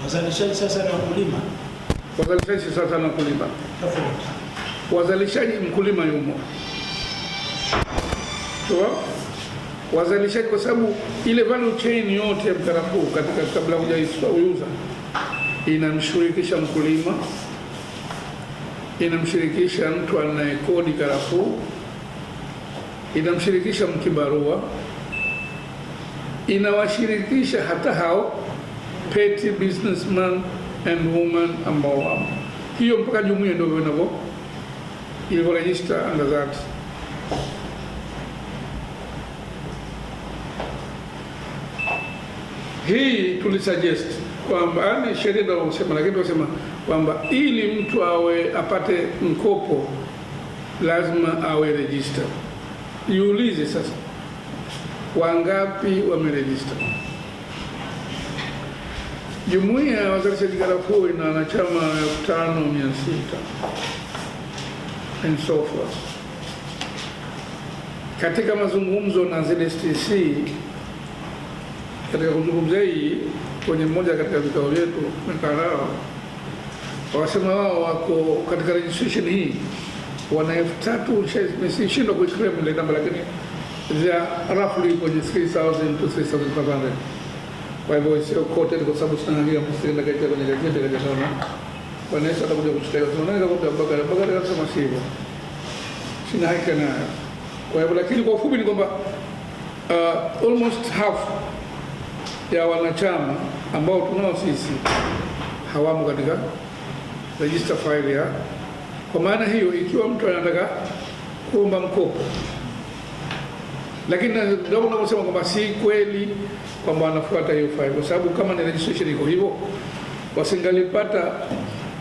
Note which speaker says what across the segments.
Speaker 1: Wazalishaji sasa na wakulima.
Speaker 2: Wazalishaji sasa na wakulima. Wazalishaji mkulima yumo. Sawa? Wazalishaji kwa sababu ile value chain yote ya karafuu katika kabla hujaiuza inamshirikisha mkulima, inamshirikisha mtu anayekodi karafuu, inamshirikisha mkibarua, inawashirikisha hata hao petty businessman and woman ambao wamo. Hiyo mpaka jumuiya ndio vinavyo ilivyo register under that. Hii tulisuggest kwamba ni sheria ndio inasema, lakini tunasema kwamba ili mtu apate mkopo lazima awe register. Jiulize sasa, wangapi wameregister? Jumuiya ya wazalishaji karafuu ina wanachama 5,600 and so forth. Katika mazungumzo na ZSTC, katika kuzungumzia hii kwenye mmoja katika vikao vyetu mekarao, wasema wao wako katika registration hii wana 3,000 shindwa kuiclaim ile namba, lakini they are roughly kwenye 3,000 to 3,500. Kwa hivyo sio kote, kwa sababu tunaangalia msitenda katika kwenye gazeti kaja sana wanaweza kuja kushtakia, tunaweza kwenda mpaka kama sivyo sina haki nayo. Kwa hivyo lakini kwa ufupi ni kwamba almost half ya wanachama ambao tunao sisi hawamo katika register file ya. Kwa maana hiyo, ikiwa mtu anataka kuomba mkopo, lakini ndio tunasema kwamba si kweli kwamba wanafuata hiyo file, kwa sababu kama ni registration iko hivyo wasingalipata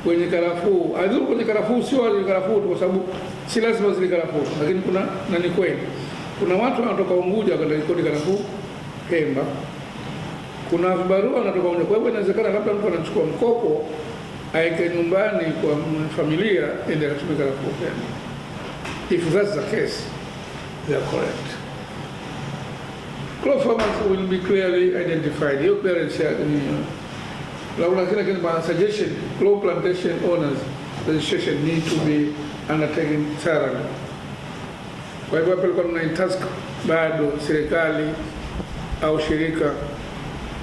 Speaker 2: kwenye karafuu. Adhibu kwenye karafuu sio wale karafuu, kwa sababu si lazima zile karafuu, lakini kuna na ni kweli kuna watu wanatoka Unguja wakarekodi karafuu Pemba, kuna vibarua wanatoka Unguja. Kwa hivyo inawezekana labda mtu anachukua mkopo aeke nyumbani kwa familia ende akatumia karafuu Pemba. If that's the case, they are correct. Crop farmers will be clearly identified. Hiyo clearance ni lakini by suggestion, crop plantation owners registration need to be undertaken thoroughly. Kwa hivyo hapo kuna task bado serikali au shirika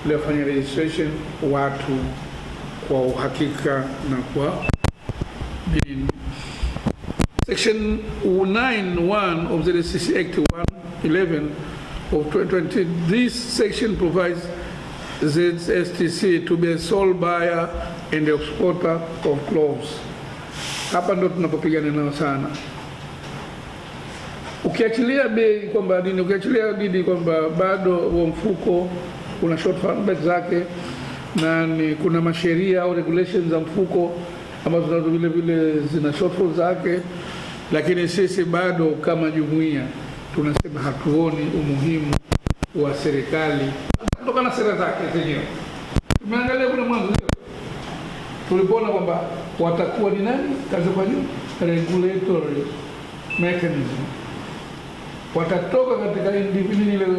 Speaker 2: lilofanya registration watu kwa uhakika na kwa dini. Section 9(1) of the ZSTC Act 111 of 2020, this section provides ZSTC to be a sole buyer and exporter of cloves. Hapa ndo tunapopigana nao sana. Ukiachilia bei kwamba dini, ukiachilia dini kwamba bado huo mfuko kuna short fund zake na kuna masheria au regulations za mfuko ambazo vile vile zina shortfall zake, lakini sisi bado kama jumuiya tunasema hatuoni umuhimu wa serikali kutokana na sera zake zenyewe. Tumeangalia kuna mwanzo tulipoona kwamba watakuwa ni nani kazi kwa juu regulatory mechanism, watatoka katika individual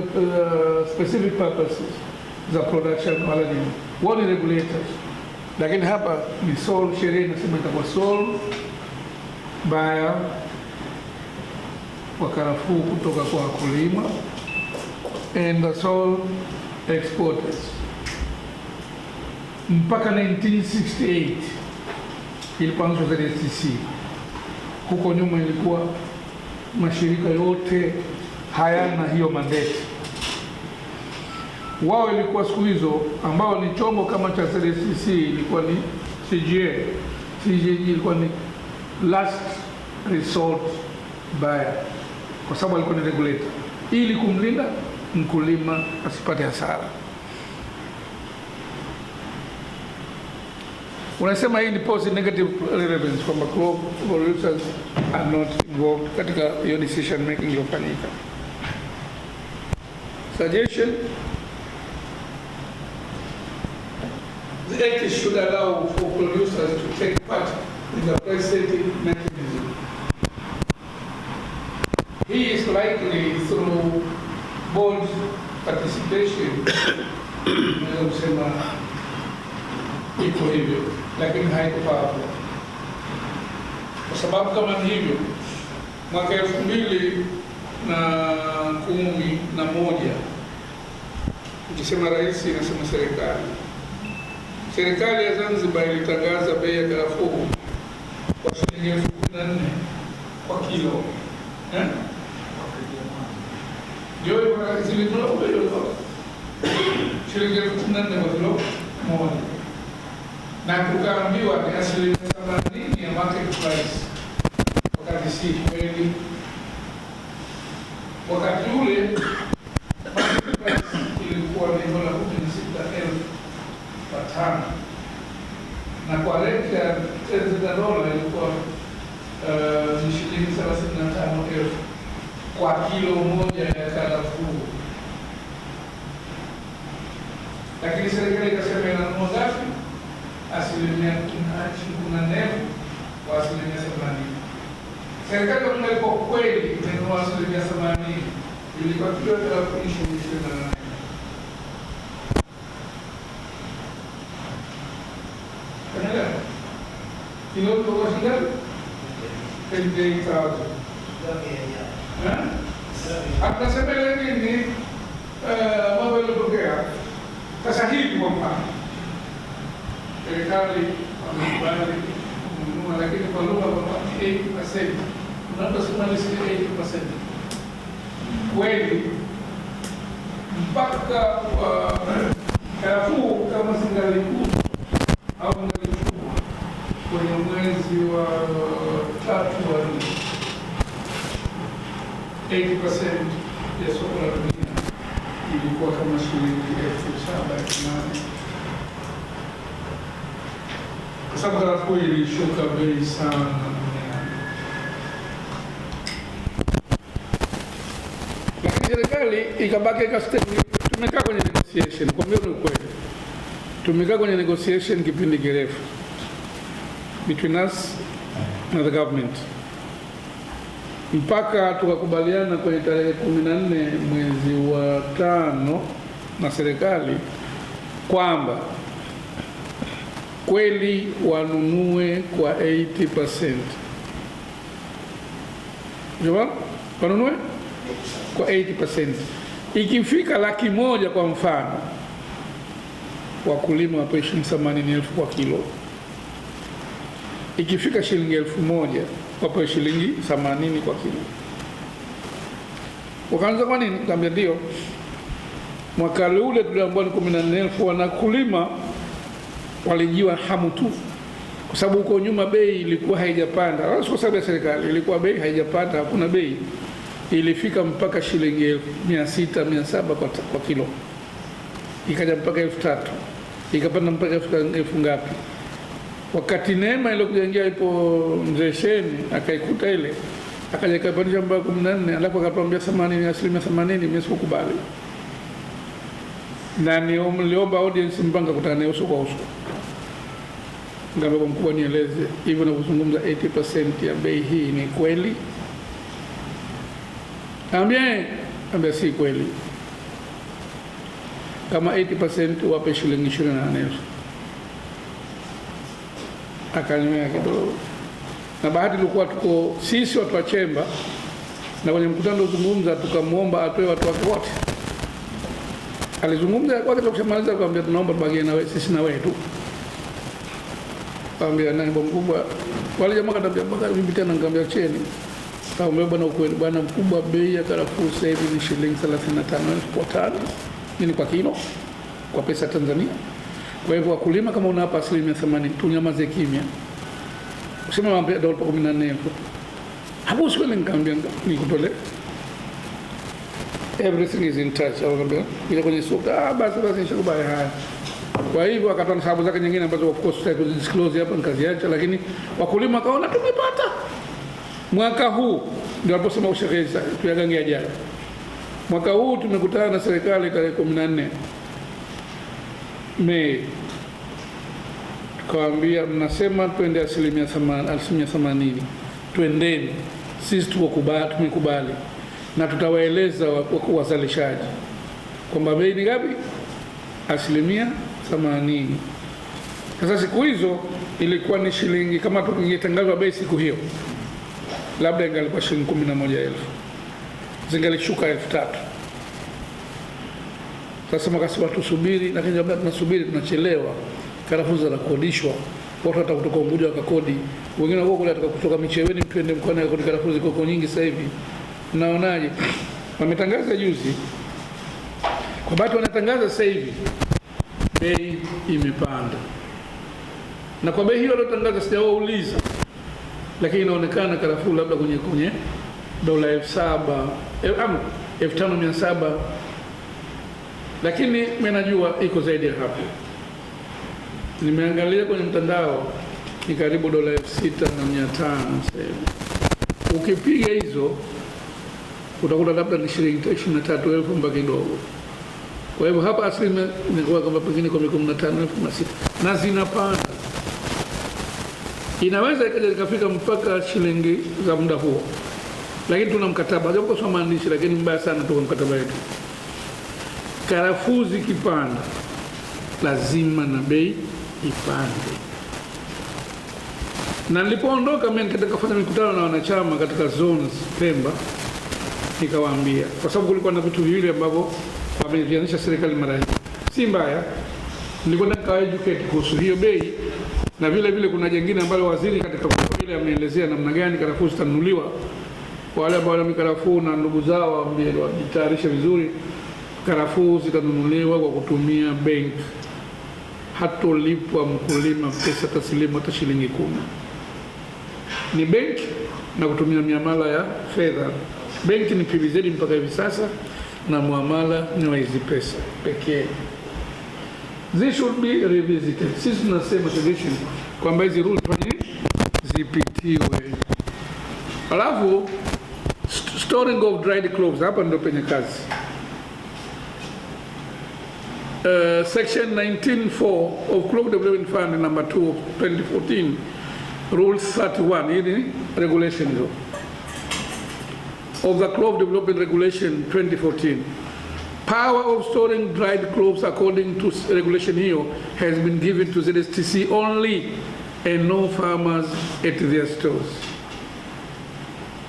Speaker 2: specific purposes za production wala nini, wao ni regulators. Lakini hapa ni sole, sheria inasema itakuwa sole buyer wa karafuu kutoka kwa wakulima and the sole exporters. Mpaka 1968 ilipoanzishwa ZSTC. Huko nyuma ilikuwa mashirika yote hayana hiyo mandate. Wao ilikuwa siku hizo ambao ni chombo kama cha ZSTC ilikuwa ni CGA. CGA ilikuwa ni last resort buyer, kwa sababu alikuwa ni regulator ili kumlinda mkulima asipate hasara. Unasema hii ni positive negative relevance kwamba crop producers are not involved katika hiyo decision making iliyofanyika. Suggestion: the act should allow for producers to take part in the price setting mechanism. He is likely through board participation, iko hivyo, lakini haiko hapo, kwa sababu kama ni hivyo, mwaka 2011 ukisema rais inasema serikali ya Zanzibar ilitangaza bei ya karafuu kwa shilingi 14,000 kwa kilo. Ndio zilitoa shilingi 14,000 kwa kilo moja, na tukaambiwa ni 80% ya market price, wakati si kweli. Wakati ule market price ilikuwa ni dola 16,000 kwa tani, na kwa rate ya $10 ilikuwa ni shilingi 35,000 kwa kilo moja ya karafuu. Lakini serikali ikasema inanunua ngapi? 14% kwa 80%. Serikali kama ilikuwa kweli inanunua 80%, ilikuwa kilo ya karafuu 28. Kilo kwa shilingi 28,000. Hata sebele nini mambo yalotokea sasa hivi. Kwa mfano, serikali wamekubali kununua, lakini kwa lugha kwa 80%, unaposema ni 80% kweli, mpaka karafuu kama singalikuwa au ngalichukua kwenye mwezi wa 3 wa 80% ya soko la dunia ilikuwa kama shilingi 7,000. Kwa sababu karafuu ilishuka bei sana duniani. Lakini serikali ikabaki tumekaa kwenye negotiation, kwa mimi ni kweli. Tumekaa kwenye negotiation kipindi kirefu between us and the government, mpaka tukakubaliana kwenye tarehe 14 mwezi wa 5 na serikali kwamba kweli wanunue kwa 80%. Jua wanunue kwa 80%. Ikifika 100,000 kwa mfano, wakulima wapewe shilingi 80,000 kwa kilo. Ikifika shilingi 1,000 wapewe shilingi 80 kwa kilo. Wakaanza kwa nini? Kaambia ndio. Mwaka ule tuliambiwa ni 14,000, wanakulima walijiwa hamu tu, kwa sababu huko nyuma bei ilikuwa haijapanda. Wala kwa sababu ya serikali, ilikuwa bei haijapanda, hakuna bei. Ilifika mpaka shilingi 600, 700 kwa kilo. Ikaja mpaka 3,000. Ikapanda mpaka 1,000 ngapi? Wakati Neema ile kujengia ipo Mzee Sheni akaikuta ile, akaja kapandisha mpaka 14, alafu akatuambia 80%, mimi sikukubali. Na niliomba audience mpanga kutana naye uso kwa uso. Ngamba mkubwa, nieleze hivyo unavyozungumza 80% ya bei hii ni kweli? Ambia si kweli. Kama 80% wape shilingi 28,000. Akanimea kidogo. Na bahati ilikuwa tuko sisi watu wa Chemba, na kwenye mkutano uzungumza tukamwomba atoe watu wake wote. Alizungumza kwa kitu kushamaliza, akamwambia tunaomba tubakie na wewe, sisi na wewe tu. Akamwambia nani mkubwa? Wale jamaa kadambia mpaka mimi tena nikamwambia cheni. Akamwambia bwana, ukweli bwana mkubwa, bei ya karafuu sasa hivi ni shilingi 35,000 kwa tani. Nini kwa kilo? Kwa pesa Tanzania. Kwa hivyo wakulima, kama unawapa 80%, tunyamaze kimya. Usema waambia dola 14,000. Hapo usikwenda nikamwambia nikutole. Everything is in touch. Akamwambia bila kwenye soko, basi nishakubali haya. Kwa hivyo akatoa sababu zake nyingine ambazo of course sitaki kuzidisclose hapa, nikaziacha, lakini wakulima kaona tumepata. Mwaka huu ndio aliposema ushekeza tuyagangia jana. Mwaka huu tumekutana na serikali tarehe 14 Mei. Tukawaambia mnasema twende 80%. Twendeni. Sisi tumekubali. Na tutawaeleza wazalishaji kwamba bei ni ngapi? 80%. Sasa siku hizo ilikuwa ni shilingi, kama tungetangazwa bei siku hiyo, labda ingalikuwa shilingi 11,000, zingelishuka 3,000. Sasa makasema tusubiri, lakini labda tunasubiri tunachelewa, karafuu zinakodishwa, watu hata kutoka Unguja wakakodi, wengine wako kule kutoka Micheweni, twende mkoani akakodi, karafuu ziko nyingi sasa hivi. Naonaje? Wametangaza juzi, kwa bahati wanatangaza sasa hivi bei imepanda, na kwa bei hiyo waliotangaza sijawauliza, lakini inaonekana karafuu labda kwenye dola 7,000 ama 5,700, lakini mimi najua iko zaidi ya hapo. Nimeangalia kwenye mtandao ni karibu dola 6,500 sasa hivi. Ukipiga hizo utakuta labda ni shilingi 23,000 mpaka kidogo. Kwa hivyo hapa asilimia inakuwa kama pengine kwa 15,000 na zinapanda. Inaweza ikaja ikafika mpaka shilingi za muda huo, lakini tuna mkataba, hapo kwa maandishi, lakini mbaya sana tu mkataba wetu. Karafuu zikipanda lazima na bei ipande. Na nilipoondoka mimi nikataka kufanya mikutano na wanachama katika zones Pemba, nikawaambia, kwa sababu kulikuwa na vitu viwili ambavyo wamevianzisha serikali mara hii, si mbaya, nilikuwa nataka educate kuhusu hiyo bei, na vile vile kuna jingine ambalo waziri katika ile ameelezea namna gani karafuu zitanunuliwa. Wale ambao wana karafuu na ndugu zao wajitayarishe vizuri, karafuu zitanunuliwa kwa kutumia benki. Hatolipwa mkulima pesa taslimu hata shilingi 10. Ni benki na kutumia miamala ya fedha. Benki ni PBZ mpaka hivi sasa, na muamala ni wa hizi pesa pekee. This should be revisited. Sisi tunasema suggestion kwamba hizi rules zipitiwe. Alafu storing of dried cloves, hapa ndio penye kazi. Section 19(4) of Clove Development Fund number 2 of 2014, Rule 31, hii regulation of the Clove Development Regulation 2014. Power of storing dried cloves according to regulation here has been given to ZSTC only and no farmers at their stores.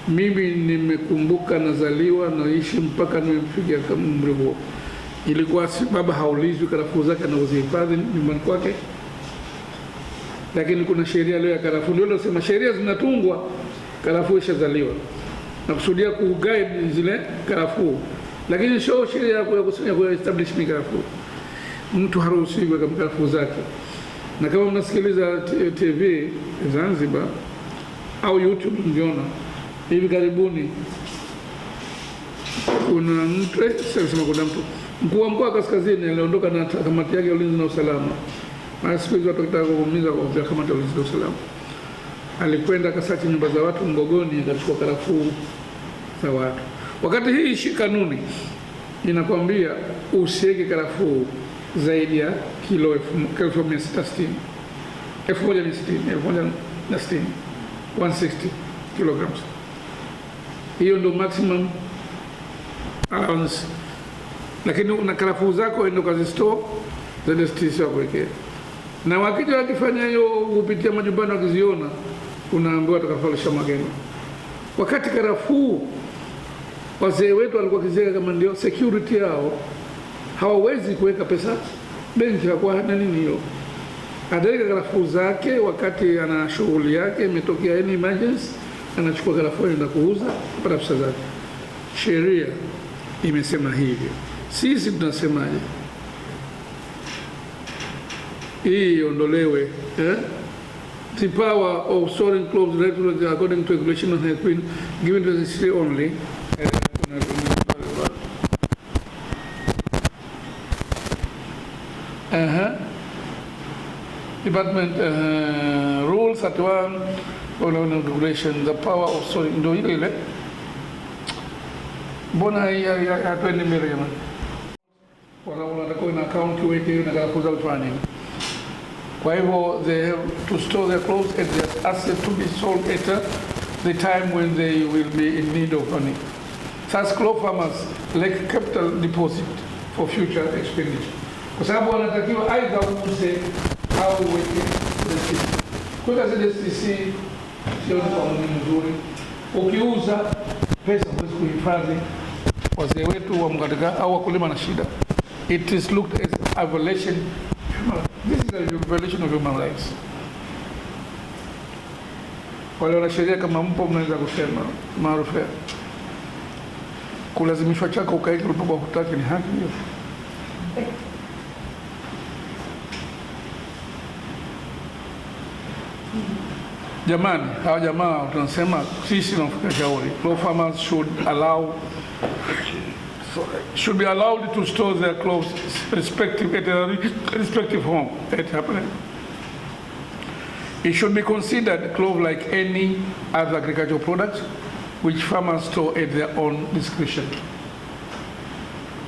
Speaker 2: Mimi nimekumbuka nazaliwa naishi mpaka nimefikia kama umri huo. Ilikuwa si baba haulizwi karafuu zake anazihifadhi nyumbani kwake, lakini kuna sheria leo ya karafuu. Ndio nasema sheria zinatungwa, karafuu ishazaliwa na kusudia kuguide zile karafuu, lakini sio sheria ya kusanya kwa establish karafuu. Mtu haruhusiwi kuweka karafuu zake. Na kama mnasikiliza TV Zanzibar au YouTube, mngeona hivi karibuni kuna mtu sema kuna mkuu wa mkoa Kaskazini aliondoka na kamati yake ya ulinzi na usalama. Maana siku hizo watakitaka kuumiza kwa kamati ya ulinzi na usalama. Alikwenda kasachi nyumba za watu Mgogoni, akachukua karafuu za watu. Wakati hii kanuni inakwambia usiweke karafuu zaidi ya kilo 1,660, 160 kilograms. Hiyo ndio maximum allowance. Lakini una karafuu zako endo kazi store ZSTC wakuwekea. Na wakija wakifanya hiyo kupitia majumbani wakiziona, unaambiwa tukafalisha magendo. Wakati karafuu wazee wetu walikuwa kiziweka kama ndio security yao, hawawezi kuweka pesa benki kwa nini hiyo. Ataweka karafuu zake wakati ana shughuli yake, imetokea any emergency, anachukua karafuu na kuuza kupata pesa zake. Sheria imesema hivyo. Sisi tunasemaje? Hii ondolewe, The power of storing cloves according to regulation has been given to the city only. Department Rule 31 regulation, the power of storing, ndio ile. Mbona hatuendi mbele jamani? Wanatakiwa na account weke na karafuu za ufanye. Kwa hivyo they have to store their clothes and their assets to be sold at the time when they will be in need of money. Such cloth farmers lack capital deposit for future expenditure. Kwa sababu wanatakiwa aidha uuze au uweke kule chini. Kuweka ZSTC sio kwa mzuri. Ukiuza pesa huwezi kuhifadhi. Wazee wetu wa mkatika au wakulima na shida. It is looked as a violation. This is a violation of human rights. Wale wanasheria kama mpo mnaweza kusema maarufu kulazimishwa chako ukaike rutuba hutaki ni haki hiyo. Jamani, hawa jamaa tunasema sisi tunafanya shauri. Clove farmers should be allowed to store their cloves respective at a respective home. That happening. It should be considered clove like any other agricultural product which farmers store at their own discretion.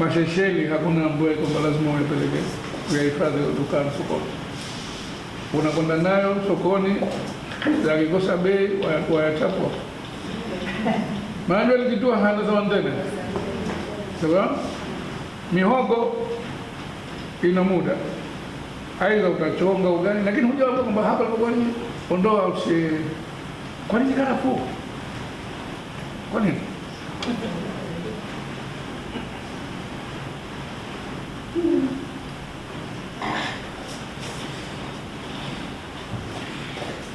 Speaker 2: Mashesheli hakuna ambaye kwamba lazima uyapeleke kuyahifadhi dukani sokoni. Unakwenda nayo sokoni, yakikosa bei wayachapwa. Maana likitua hana za tena. Sawa? Mihogo ina muda. Aidha utachonga ugali, lakini hujaona kwamba hapa kwa nini ondoa usi. Kwa nini karafuu? Kwa nini?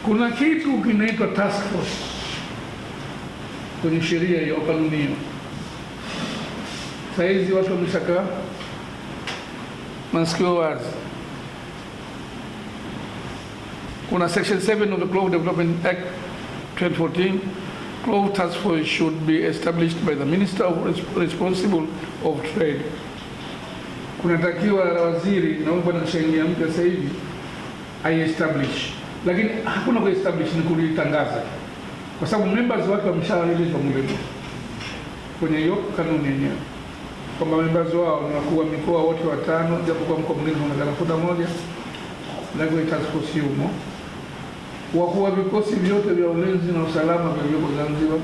Speaker 2: Kuna kitu kinaitwa task force kwenye sheria ya kanuni hiyo. Saizi watu wameshaka masikio wazi. Kuna section 7 of the Clove Development Act 2014. Clove task force should be established by the minister responsible of trade. Kunatakiwa waziri na bwana sheria mpya sasa hivi establish, lakini hakuna ku establish ni kulitangaza, kwa sababu members wake wameshaelezwa mule kwenye hiyo kanuni yenyewe kwamba members wao ni wakuu wa mikoa wote watano, japo kwa mkoa mwingine kuna kalafuta moja, lakini task force yumo. Wakuu wa vikosi vyote vya ulinzi na usalama vilivyoko Zanzibar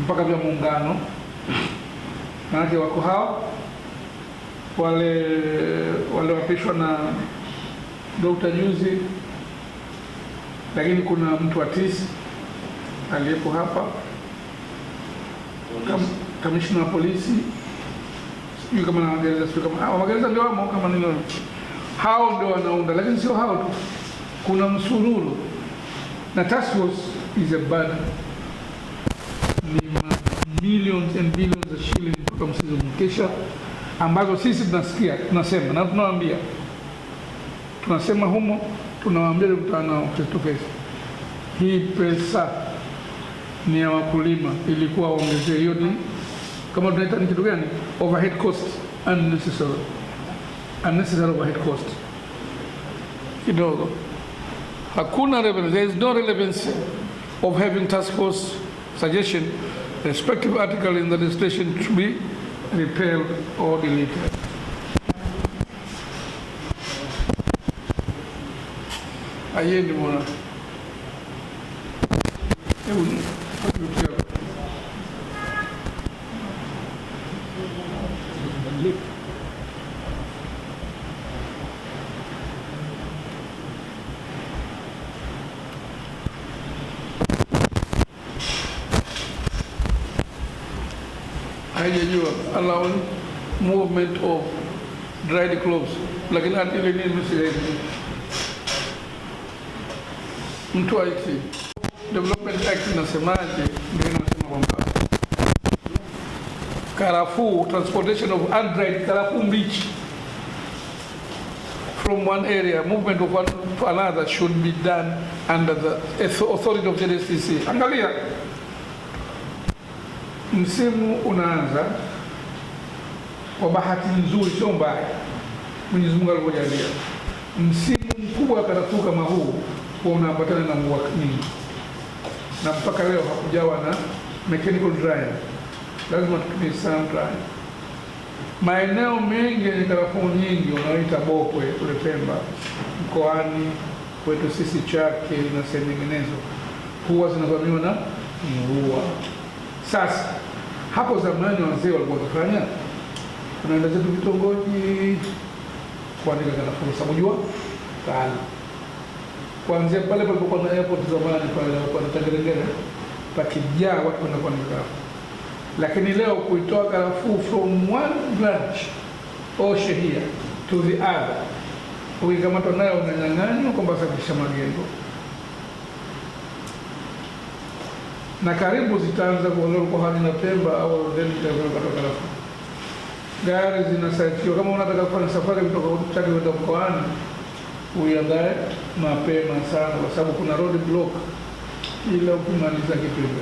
Speaker 2: mpaka vya muungano, maana wako hao wale wapishwa na Dr. Nyuzi, lakini kuna mtu wa TIS aliyepo hapa, kamishna wa polisi, sijui kama na magereza, sijui kama magereza ndio wamo kama nini, hao ndio wanaunda. Lakini sio hao tu, kuna msururu na task force is a burden. Ni millions and billions of shillings kutoka msizo mkesha, ambazo sisi tunasikia, tunasema na tunawaambia, tunasema humo, tunawaambia kutana nao face to face. Hii pesa ni ya wakulima, ilikuwa waongezee hiyo. Ni kama tunaita ni kitu gani? Overhead cost, unnecessary overhead cost kidogo. Hakuna relevance, there is no relevance of having task force suggestion. The respective article in the legislation should be repealed or deleted. Ayendi mwana. Haijajua allowing movement of dried cloves, lakini hata ile nini msiwezi. Mtu aiti Development Act inasemaje? Ndio inasema kwamba karafuu, transportation of undried karafuu mbichi from one area, movement of one to another should be done under the authority of ZSTC. Angalia, msimu unaanza, kwa bahati nzuri, sio mbaya, Mwenyezi Mungu alivyojalia, msimu mkubwa karafuu kama huu unapatana na mvua nyingi, na mpaka leo hakujawa na mechanical dryer, lazima tutumie sun dryer. Maeneo mengi yenye karafuu nyingi wanaoita Bokwe kule Pemba, mkoani kwetu sisi Chake na sehemu nyinginezo, huwa zinavamiwa na mvua. Sasa hapo zamani wazee walikuwa wakifanya, tunaenda zetu vitongoji, kuandika karafuu, sababu jua kali. Kuanzia pale palipokuwa na airport zamani pale kwa Tagerengere pakijaa watu wanaenda kuandika karafuu. Lakini leo kuitoa karafuu from one branch au shehia to the other, ukikamatwa nayo unanyang'anywa kwamba safisha magendo. Na karibu zitaanza kwa Hali na Pemba au Deni kwa karafuu. Gari zinasaidiwa kama unataka kufanya safari kutoka Chake kwenda mkoani, uiandae mapema sana kwa sababu kuna road block ila ukimaliza Kipembe.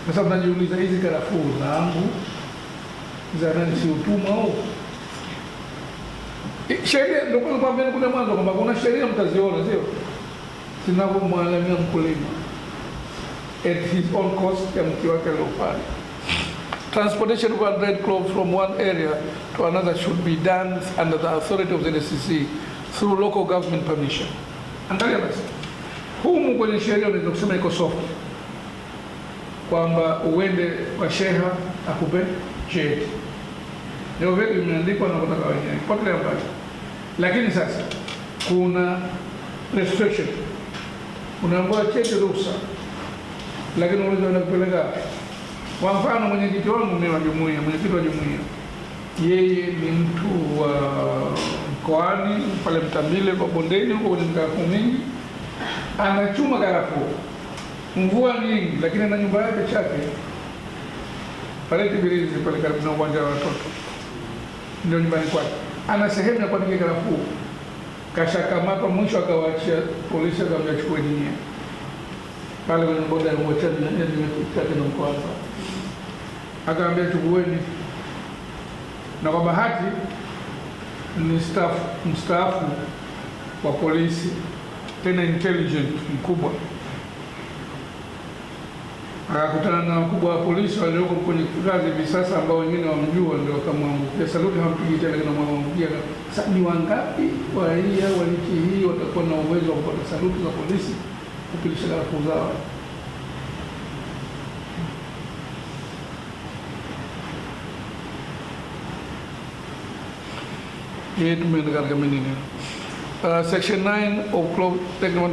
Speaker 2: Sasa mnajiuliza hizi karafuu zangu za nani, si utumwa au? Sheria ndio kwa sababu kuna mwanzo kwamba kuna sheria mtaziona, sio? Zinavyomwalamia mkulima at his own cost ya mti wake aliopanda. Transportation of unripe crops from one area to another should be done under the authority of the NSCC through local government permission. Angalia basi, humu kwenye sheria unaweza kusema iko soft, kwamba uende kwa sheha akupe cheti, ndio vitu vimeandikwa na kutaka wenyewe pote mbali. Lakini sasa kuna restriction, unaambiwa cheti ruhusa, lakini unaweza kupeleka. Kwa mfano mwenyekiti wangu mimi wa jumuiya, mwenyekiti wa jumuiya, yeye ni mtu wa mkoani pale Mtambile kwa bondeni huko kwenye karafuu mingi, anachuma karafuu mvua nyingi, lakini na nyumba yake Chake pale Tibirizi pale karibu na uwanja wa watoto ndio nyumbani kwake, ana sehemu ya kuandika karafuu. Kashakamatwa, mwisho akawaachia polisi, akamwambia chukue nyinyi pale kwenye boda ya mwacha Chake na mkoa, akaambia chukueni. Na kwa bahati ni mstaafu wa polisi, tena intelligent mkubwa, akakutana na wakubwa wa polisi walioko kwenye kazi hivi sasa ambao wengine wamjua, ndio akamwangukia saluti, hampigi tena, na mwamwangukia. Sasa ni wangapi raia wa nchi hii watakuwa na uwezo wa kupata saluti za polisi kupitisha karafuu zao? Hii tumeenda katika menini. Section 9 of Clove Technical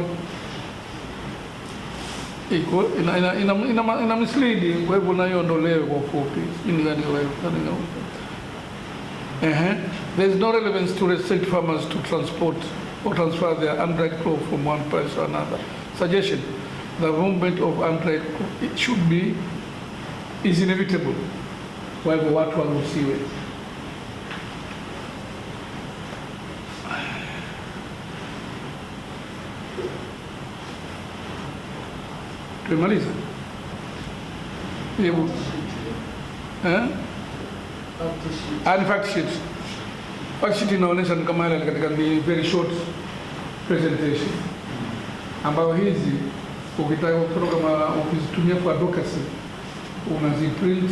Speaker 2: iko ina misleading, kwa hivyo nayo ondolewe kwa ufupi. There is no relevance to restrict farmers to transport or transfer their unripe crop from one place to another. Suggestion: the movement of unripe crop is inevitable. Kwa hivyo watu waruhusiwe. Tumemaliza? Hebu fact sheet. Fact sheet inaonyesha ni kama ile katika ni very short presentation, ambayo hizi ukitaka kutoka kama ukizitumia kwa advocacy unaziprint,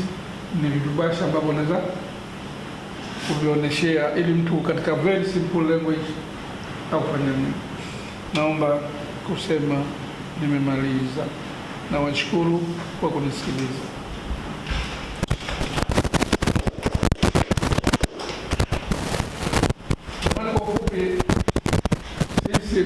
Speaker 2: ni vidubasha ambavyo unaweza kuvionyeshea ili mtu katika very simple language aufanye nini. Naomba kusema nimemaliza. Na washukuru kwa kunisikiliza. Kwa ufupi, sisi